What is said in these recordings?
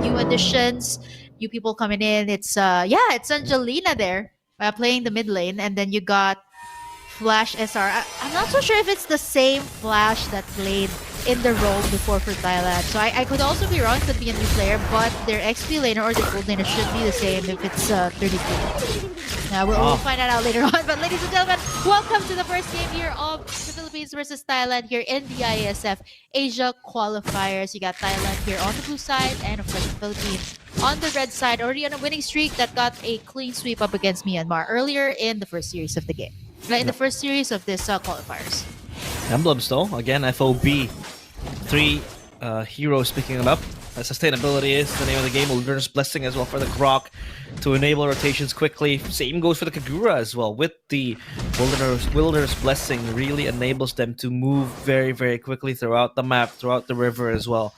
new additions, new people coming in. It's it's Angelina there playing the mid lane, and then you got Flash SR. I'm not so sure if it's the same Flash that played in the role before for Thailand. So I could also be wrong, could be a new player, but their XP laner or their gold laner should be the same if it's 32. We'll find that out later on. But ladies and gentlemen, welcome to the first game here of the Philippines versus Thailand here in the IESF Asia qualifiers. You got Thailand here on the blue side, and of course the Philippines on the red side, already on a winning streak that got a clean sweep up against Myanmar earlier in the first series of the game. In the first series of this qualifiers. Emblems though, again FOB. 3 heroes picking them up. Sustainability is the name of the game. Wilderness Blessing as well for the Grok to enable rotations quickly. Same goes for the Kagura as well. With the Wilderness Blessing, really enables them to move very, very quickly throughout the map, throughout the river as well.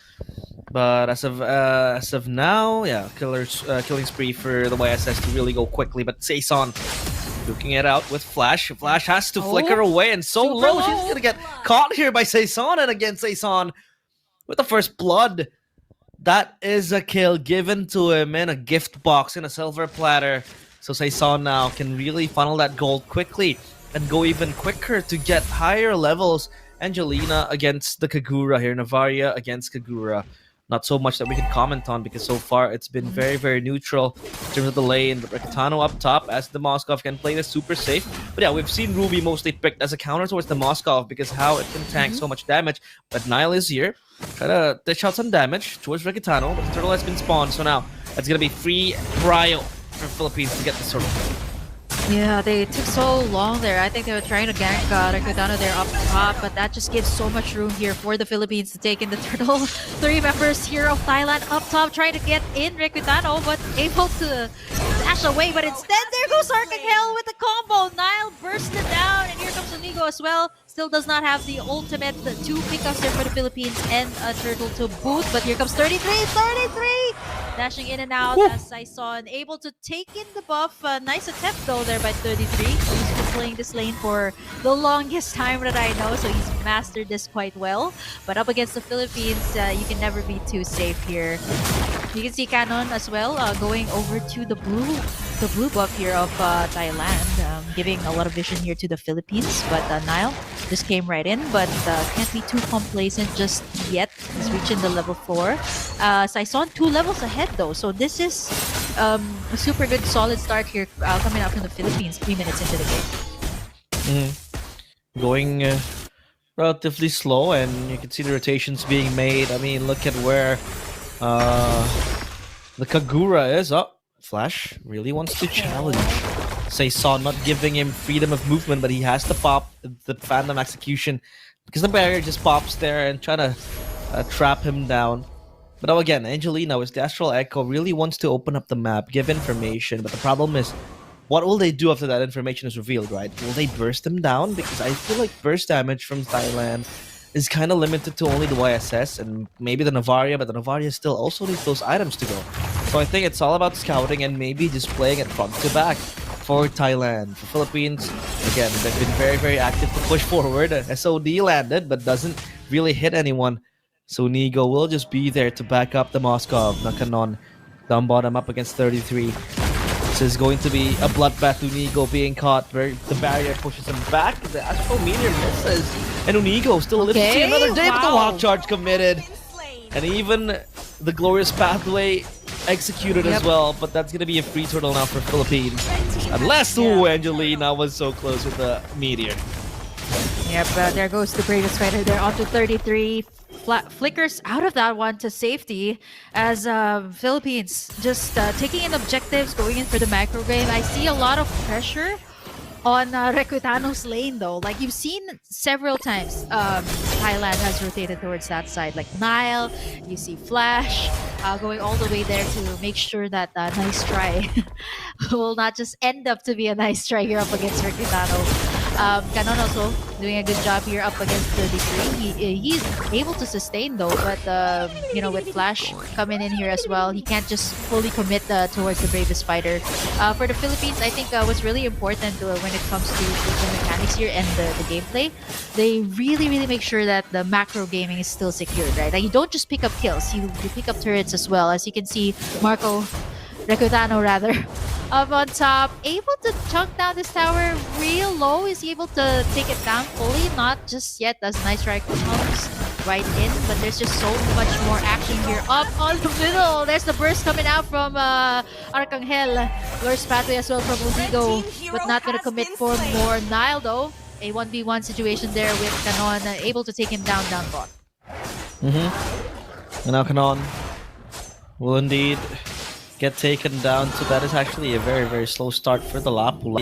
But as of now, yeah, killing spree for the YSS to really go quickly. But Saison duking it out with Flash. Flash has to flicker away, and so low. She's gonna get caught here by Saison, and again Saison with the first blood. That is a kill given to him in a gift box in a silver platter. So Saison now can really funnel that gold quickly and go even quicker to get higher levels. Angelina against the Kagura here. Navaria against Kagura. Not so much that we can comment on because so far it's been very, very neutral in terms of the lane. But Rekatano up top as the Moskov can play this super safe. But yeah, we've seen Ruby mostly picked as a counter towards the Moskov because how it can tank so much damage. But Nile is here. Try to dish out some damage towards Rekatano. But the turtle has been spawned, so now it's going to be free Cryo for Philippines to get this turtle. Yeah, they took so long there. I think they were trying to gank Rekatano there up top, but that just gives so much room here for the Philippines to take in the turtle. 3 members here of Thailand up top trying to get in Rekatano, but able to dash away. But instead, there goes Archangel with the combo. Nile bursted down, and here comes Amigo as well. Still does not have the ultimate. The 2 pickups there for the Philippines and a turtle to boot. But here comes 33! 33! Dashing in and out as I saw, and able to take in the buff. Nice attempt though there by 33. He's been playing this lane for the longest time that I know, so he's mastered this quite well. But up against the Philippines, you can never be too safe here. You can see Canon as well going over to the blue buff here of Thailand, giving a lot of vision here to the Philippines. But Nile just came right in, but can't be too complacent just yet. He's reaching the level 4. Saison 2 levels ahead though, so this is a super good solid start here coming out from the Philippines 3 minutes into the game. Going relatively slow, and you can see the rotations being made. I mean, look at where the Kagura is. Flash really wants to challenge Saison, not giving him freedom of movement, but he has to pop the Phantom Execution because the barrier just pops there and trying to trap him down. But now again, Angelina with the Astral Echo really wants to open up the map, give information, but the problem is, what will they do after that information is revealed, right? Will they burst him down? Because I feel like burst damage from Thailand is kind of limited to only the YSS and maybe the Navaria, but the Navaria still also needs those items to go. So I think it's all about scouting and maybe just playing it front to back for Thailand. For Philippines, again, they've been very, very active to push forward. SOD landed, but doesn't really hit anyone. So Nigo will just be there to back up the Moskov. Nakanon down bottom up against 33. This is going to be a bloodbath. Unigo being caught. The barrier pushes him back. The Astral Meteor misses. And Unigo still lives to see another day, but the Walk Charge committed. And even the Glorious Pathway executed as well. But that's going to be a free turtle now for Philippines. Unless, Angelina was so close with the Meteor. Yep, there goes the Bravest Fighter there onto 33. Flickers out of that one to safety as Philippines just taking in objectives, going in for the macro game. I see a lot of pressure on Rekatano's lane though. Like you've seen several times Thailand has rotated towards that side. Like Nile, you see Flash going all the way there to make sure that nice try will not just end up to be a nice try here up against Rekatano. Canon also doing a good job here up against 33. He's able to sustain though, but you know, with Flash coming in here as well, he can't just fully commit towards the bravest fighter. For the Philippines, I think what's really important when it comes to the mechanics here and the gameplay, they really make sure that the macro gaming is still secured, right? Like you don't just pick up kills, you pick up turrets as well. As you can see, Recutano rather, up on top, able to chunk down this tower real low. Is he able to take it down fully? Not just yet, as Nice Strike comes right in, but there's just so much more action here. Up on the middle, there's the burst coming out from Arcangel. Lord's Pathway as well from Unigo, but not gonna commit for more. Nile though, a 1v1 situation there with Canon, able to take him down bot. And now Canon will indeed get taken down. So that is actually a very slow start for the Lapu.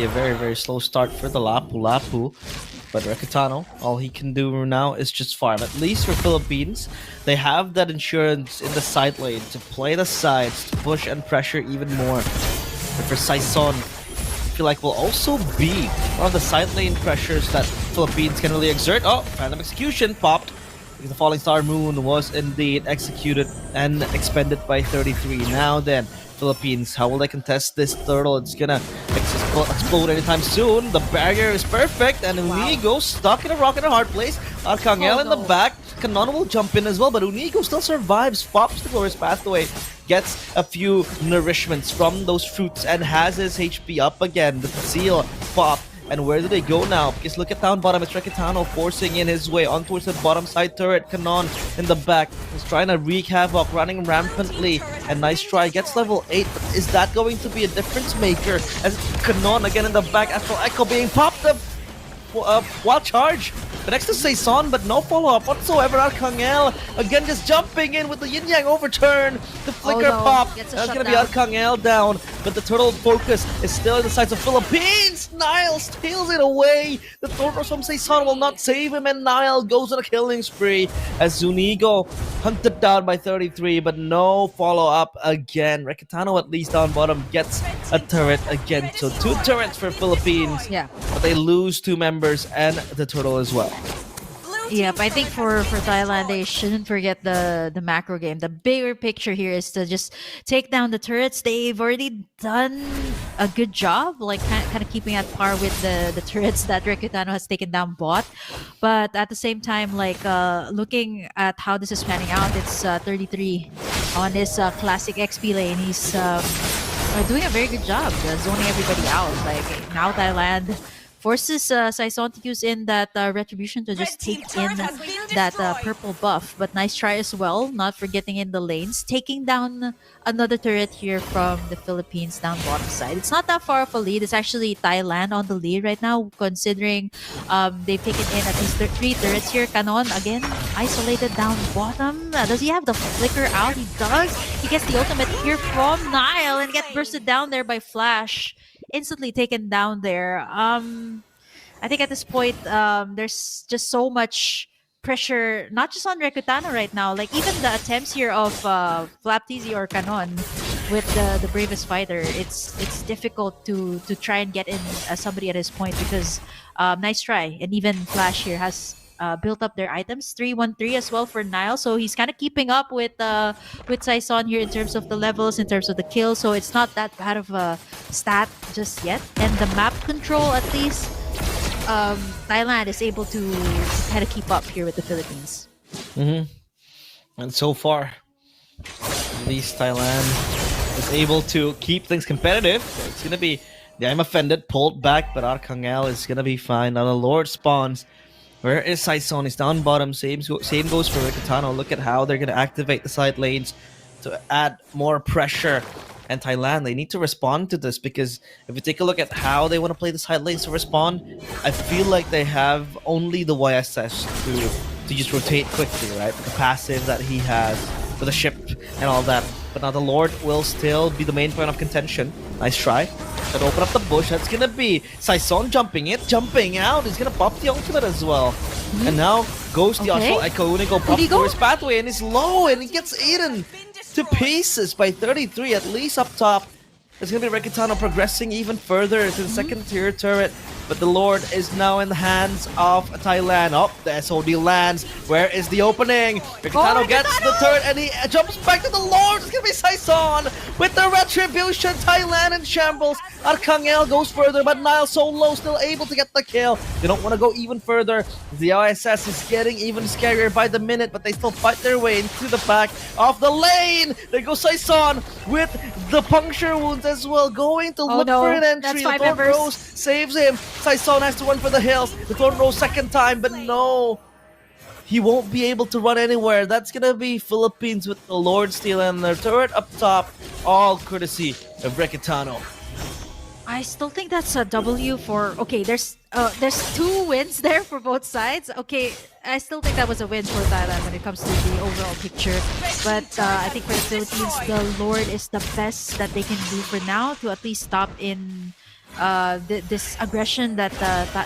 But Recutano, all he can do now is just farm. At least for Philippines, they have that insurance in the side lane to play the sides, to push and pressure even more. But for Saison, I feel like will also be one of the side lane pressures that Philippines can really exert. Oh, random execution popped. The Falling Star Moon was indeed executed and expended by 33. Now then, Philippines, how will they contest this turtle? It's gonna explode anytime soon. The barrier is perfect, and Unigo stuck in a rock and a hard place. Arcangel in the back. Canon will jump in as well, but Unigo still survives. Pops the Glorious Pathway, gets a few nourishments from those fruits, and has his HP up again. The seal pop. And where do they go now? Because look at down bottom, it's Recutano forcing in his way on towards the bottom side turret. Canon in the back is trying to wreak havoc, running rampantly. And Nice Try gets level 8, but is that going to be a difference maker? As Canon again in the back, Astral Echo being popped up. Wild charge. The next to Saison, but no follow-up whatsoever. Arcangel again just jumping in with the Yin Yang overturn. The flicker pop. That's going to be Arcangel down, but the turtle focus is still in the sides of Philippines. Nile steals it away. The torpedoes from Saison will not save him, and Nile goes on a killing spree as Zunigo hunted down by 33, but no follow-up again. Recutano at least down bottom gets a turret again. So 2 turrets for Philippines. Yeah. But they lose 2 members and the turtle as well. Yep, I think for Thailand, they shouldn't forget the macro game. The bigger picture here is to just take down the turrets. They've already done a good job, like kind of keeping at par with the turrets that Recutano has taken down bot. But at the same time, like looking at how this is panning out, it's 33 on his classic XP lane. He's doing a very good job zoning everybody out. Like now Thailand forces Saison to use in that retribution to just take in that purple buff. But Nice Try as well, not forgetting in the lanes, taking down another turret here from the Philippines down bottom side. It's not that far of a lead. It's actually Thailand on the lead right now, considering they've taken in at least 3 turrets here. Canon again isolated down bottom. Does he have the flicker out? He does. He gets the ultimate here from Nile and gets bursted down there by Flash. Instantly taken down there. I think at this point, there's just so much pressure, not just on Recutano right now. Like even the attempts here of Flaptizi or Canon with the bravest fighter, it's difficult to try and get in somebody at his point because Nice Try and even Flash here has built up their items. 3-1-3 as well for Nile, so he's kind of keeping up with Saison here in terms of the levels, in terms of the kills. So it's not that bad of a stat just yet. And the map control, at least, Thailand is able to kind of keep up here with the Philippines. And so far, at least Thailand is able to keep things competitive. It's gonna be the I'm offended pulled back, but Arcangel is gonna be fine. Now the Lord spawns. Where is Saison? He's down bottom. Same goes for Recutano. Look at how they're going to activate the side lanes to add more pressure. And Thailand, they need to respond to this, because if you take a look at how they want to play the side lanes to respond, I feel like they have only the YSS to just rotate quickly, right? With the passive that he has, with the ship and all that. But now the Lord will still be the main point of contention. Nice try. But open up the bush. That's gonna be Saison jumping out. He's gonna pop the ultimate as well. And now goes the Astral Echo. Unigo pops for his pathway and he's low and he gets eaten to pieces by 33, at least up top. It's gonna be Recutano progressing even further to the second tier turret. But but the Lord is now in the hands of Thailand. Oh, the SOD lands. Where is the opening? Ricatano gets the turret and he jumps back to the Lord. It's gonna be Saison with the retribution. Thailand in shambles. Arcangel goes further, but Nile so low, still able to get the kill. They don't want to go even further. The ISS is getting even scarier by the minute, but they still fight their way into the back of the lane. There goes Saison with the puncture wounds as well, going to look for an entry. The Thorn Rose saves him. Saison has to run for the hills. The Thorn Rose second time, but no. He won't be able to run anywhere. That's gonna be Philippines with the Lord Steel and their turret up top, all courtesy of Recitano. I still think that's a W for... Okay, there's 2 wins there for both sides. Okay, I still think that was a win for Thailand when it comes to the overall picture. But I think for the Philippines, the Lord is the best that they can do for now to at least stop in this aggression that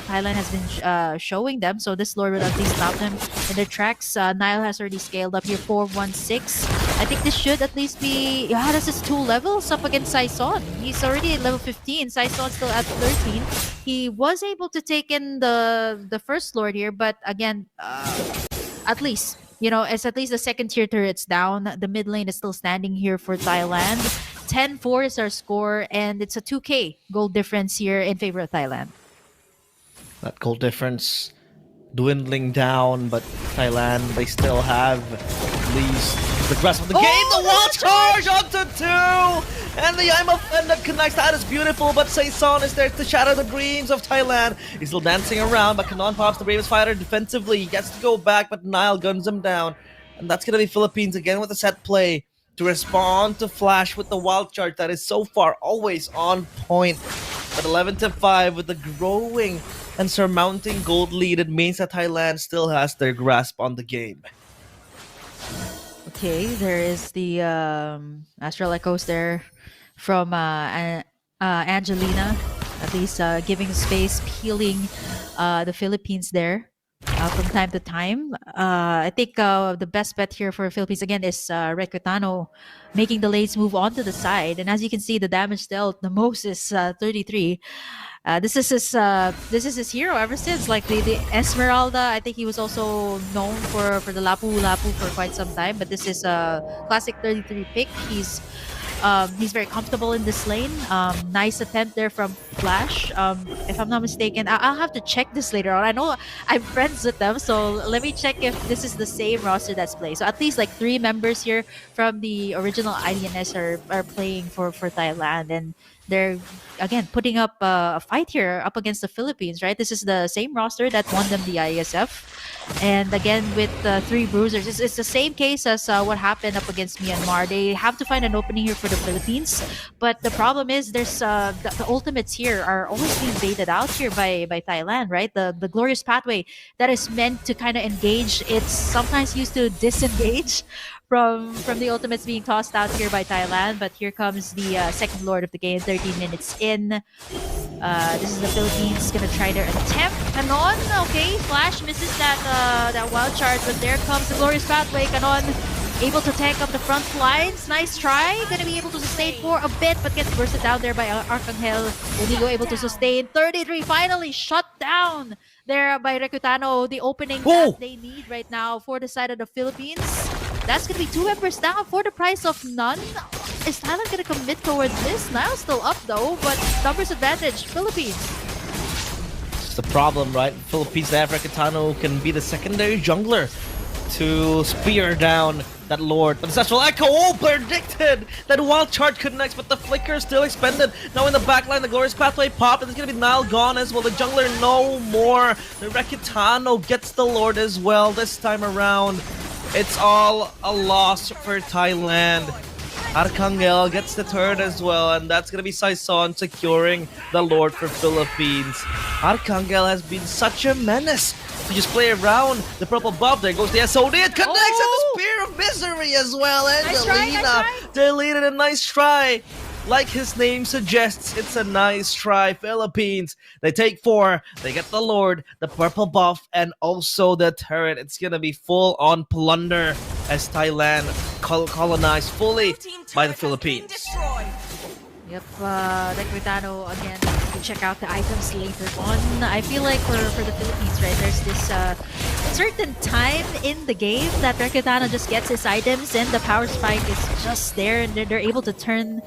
Thailand has been showing them. So this Lord will at least stop them in their tracks. Nile has already scaled up here, 416. I think this should at least be... Yeah, this is 2 levels up against Saison. He's already at level 15. Saison's still at 13. He was able to take in the first Lord here, but again, at least, you know, it's at least the second tier turret's down. The mid lane is still standing here for Thailand. 10-4 is our score, and it's a 2k goal difference here in favor of Thailand. That goal difference dwindling down, but Thailand, they still have at least the grasp of the game. The wall charge onto 2! And the I'm offended connects. That is beautiful, but Saison is there to shatter the dreams of Thailand. He's still dancing around, but Kanon pops the bravest fighter defensively. He gets to go back, but Nile guns him down. And that's going to be Philippines again with a set play to respond to Flash with the wild charge that is so far always on point. But 11-5 with the growing and surmounting gold lead, it means that Thailand still has their grasp on the game. Okay, there is the Astral Echoes there from Angelina, at least giving space, peeling the Philippines there from time to time. I think the best bet here for Philippines again is Recitano making the lanes move onto the side, and as you can see, the damage dealt the most is 33. This is his hero ever since, like the Esmeralda. I think he was also known for the Lapu Lapu for quite some time, but this is a classic 33 pick. He's very comfortable in this lane. Nice attempt there from Flash. If I'm not mistaken, I'll have to check this later on. I know I'm friends with them, so let me check if this is the same roster that's playing. So at least like 3 members here from the original IDNS are playing for Thailand, and they're again putting up a fight here up against the Philippines, right? This is the same roster that won them the IESF, and again with 3 bruisers, it's the same case as what happened up against Myanmar. They have to find an opening here for the Philippines, but the problem is there's the ultimates here are always being baited out here by Thailand, right? The glorious pathway that is meant to kind of engage, it's sometimes used to disengage from the ultimates being tossed out here by Thailand. But here comes the second Lord of the game, 13 minutes in. This is the Philippines gonna try their attempt. Kanon, okay, Flash misses that wild charge, but there comes the glorious pathway. Kanon able to tank up the front lines. Nice try. Gonna be able to sustain for a bit, but gets bursted down there by Arcangel. Inigo able to sustain. 33 finally shut down there by Recitano. The opening that they need right now for the side of the Philippines. That's going to be 2 members down for the price of none. Is Thailand going to commit towards this? Nile's still up though, but numbers advantage, Philippines. It's the problem, right? Philippines, the Recitano can be the secondary jungler to spear down that Lord. But Ancestral Echo, predicted! That wild charge connects, but the flicker is still expended. Now in the backline, the glorious pathway popped, and it's gonna be Nile gone as well. The jungler no more. The Recitano gets the Lord as well this time around. It's all a loss for Thailand. Arcangel gets the turret as well, and that's gonna be Saison securing the Lord for Philippines. Arcangel has been such a menace to just play around the purple buff. There goes the SOD, it connects, and the Spear of Misery as well. Angelina deleted a nice try. Like his name suggests, it's a nice try. Philippines, they take 4. They get the Lord, the purple buff, and also the turret. It's gonna be full on plunder as Thailand colonized fully by the Philippines. Yep, Recitano again to check out the items later on. I feel like for the Philippines, right, there's this certain time in the game that Rekutano just gets his items and the power spike is just there, and they're able to turn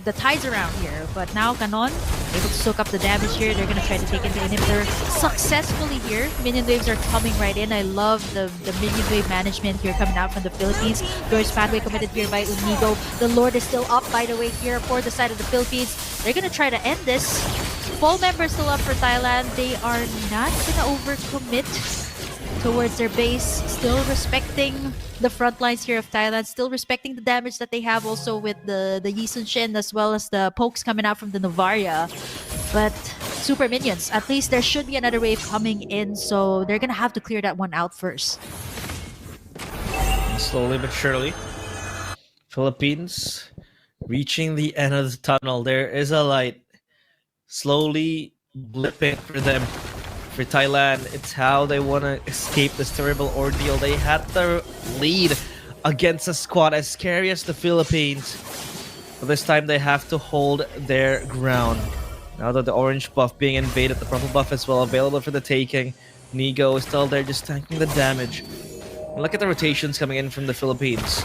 the tides around here. But now Canon able to soak up the damage here. They're gonna try to take in the inhibitor successfully here. Minion waves are coming right in. I love the minion wave management here coming out from the Philippines. George pathway committed here by Unigo. The Lord is still up, by the way, here for the side of the Philippines. They're gonna try to end this. Full member still up for Thailand. They are not gonna overcommit towards their base, still respecting the front lines here of Thailand, still respecting the damage that they have also with the Yisun Shin as well as the pokes coming out from the Novaria. But super minions, at least there should be another wave coming in, so they're gonna have to clear that one out first. Slowly but surely, Philippines reaching the end of the tunnel. There is a light slowly blipping for them. For Thailand, it's how they want to escape this terrible ordeal. They had the lead against a squad as scary as the Philippines. But this time they have to hold their ground. Now that the orange buff being invaded, the purple buff is well available for the taking. Nigo is still there just tanking the damage. And look at the rotations coming in from the Philippines.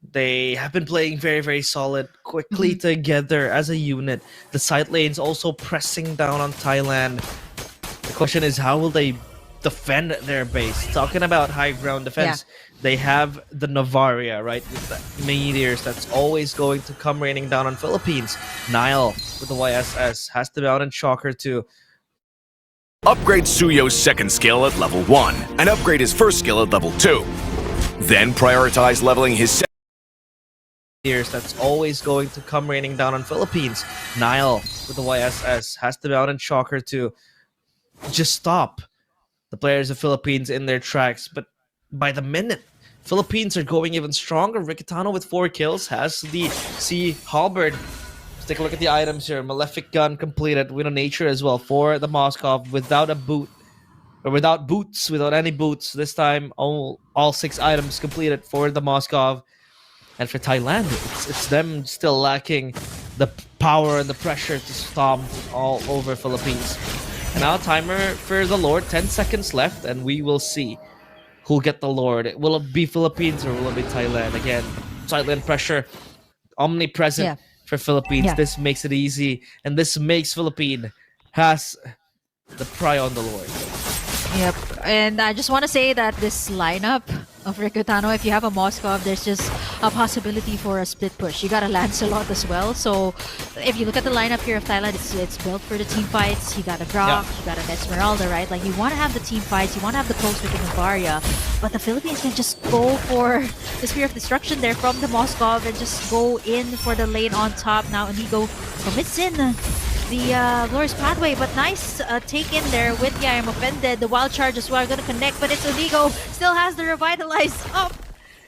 They have been playing very, very solid, quickly together as a unit. The side lanes also pressing down on Thailand. The question is, how will they defend their base? Talking about high ground defense, they have the Novaria, right? With the meteors that's always going to come raining down on Philippines. Nile with the YSS has the Mountain Shocker too. Upgrade Suyo's second skill at level 1 and upgrade his first skill at level 2. Then prioritize leveling his Meteors that's always going to come raining down on Philippines. Nile with the YSS has the Mountain Shocker to just stop the players of Philippines in their tracks. But by the minute, Philippines are going even stronger. Rekutano with 4 kills has the Sea Halberd. Let's take a look at the items here. Malefic Gun completed. Wind of Nature as well for the Moskov without a boot. Or without boots, without any boots. This time, all 6 items completed for the Moskov. And for Thailand, it's them still lacking the power and the pressure to stomp all over Philippines. And now timer for the Lord, 10 seconds left, and we will see who'll get the Lord. Will it be Philippines or will it be Thailand? Again, Thailand pressure omnipresent for Philippines. This makes it easy, and this makes Philippines has the pry on the Lord. Yep, and I just want to say that this lineup of Rekutano, if you have a Moskov, there's just a possibility for a split push. You got a Lancelot as well, so if you look at the lineup here of Thailand, it's built for the team fights. You got a Grok, you got an Esmeralda, right? Like, you want to have the team fights, you want to have the close with the Novaria, but the Philippines can just go for the Spear of Destruction there from the Moskov and just go in for the lane on top. Now Inigo commits in the Glorious Pathway, but nice take in there with the I Am Offended. The Wild Charge as well, gonna connect, but it's Onigo, still has the Revitalize up.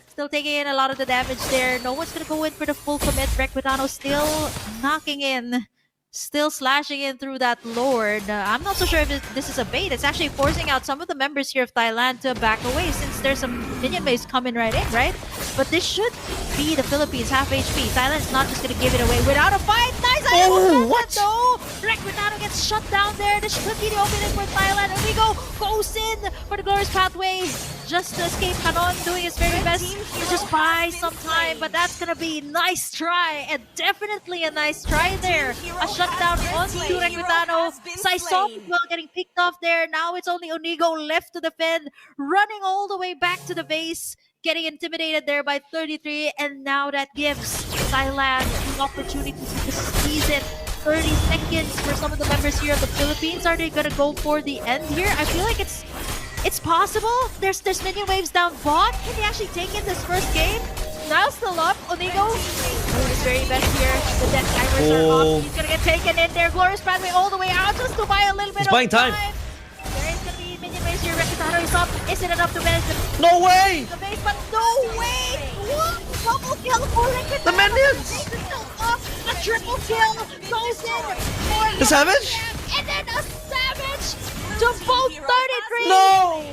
Still taking in a lot of the damage there. No one's gonna go in for the full commit. Rekutano still knocking in, still slashing in through that Lord. I'm not so sure if this is a bait. It's actually forcing out some of the members here of Thailand to back away since there's some minion waves coming right in, right? But this should be the Philippines, half HP. Thailand's not just gonna give it away without a fight. Nice! What? No! Rekutano gets shut down there. This should be the opening for Thailand. Onigo goes in for the Glorious Pathway just to escape. Canon doing his very best to just buy some time, but that's gonna be nice try, and definitely a nice try there. A shutdown onto Rekutano. Saison well getting picked off there. Now it's only Onigo left to defend, running all the way back to the base, getting intimidated there by 33, and now that gives Thailand an opportunity to squeeze it. 30 seconds for some of the members here of the Philippines. Are they gonna go for the end here? I feel like it's possible. There's minion waves down bot. Can he actually take in this first game? Now still up. Onigo doing his very best here. The death timers are up. He's gonna get taken in there. Glorious Pathway all the way out just to buy a little bit of buying time. There is gonna be minion waves here. Rekutano is up. Is it enough to manage the No way! the base? But no way! What? Double kill for Rekutano. The minions! The base is still up. A triple kill goes in for The Savage? and then a Savage to both 33. No!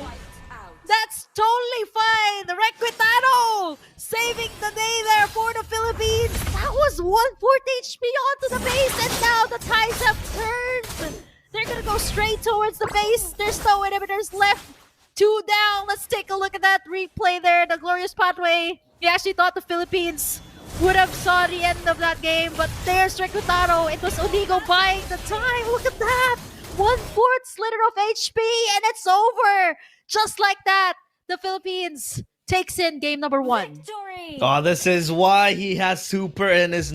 That's totally fine. The Rekutano saving the day there for the Philippines. That was HP onto the base, and now the tides have turned. They're gonna go straight towards the base. There's no inhibitors left. 2 down. Let's take a look at that replay there. The glorious pathway. We actually thought the Philippines would have saw the end of that game, but there's Reclutado. It was Onigo buying the time. Look at that. 1/4 slither of HP, and it's over. Just like that, the Philippines takes in game number 1. Oh, this is why he has super in his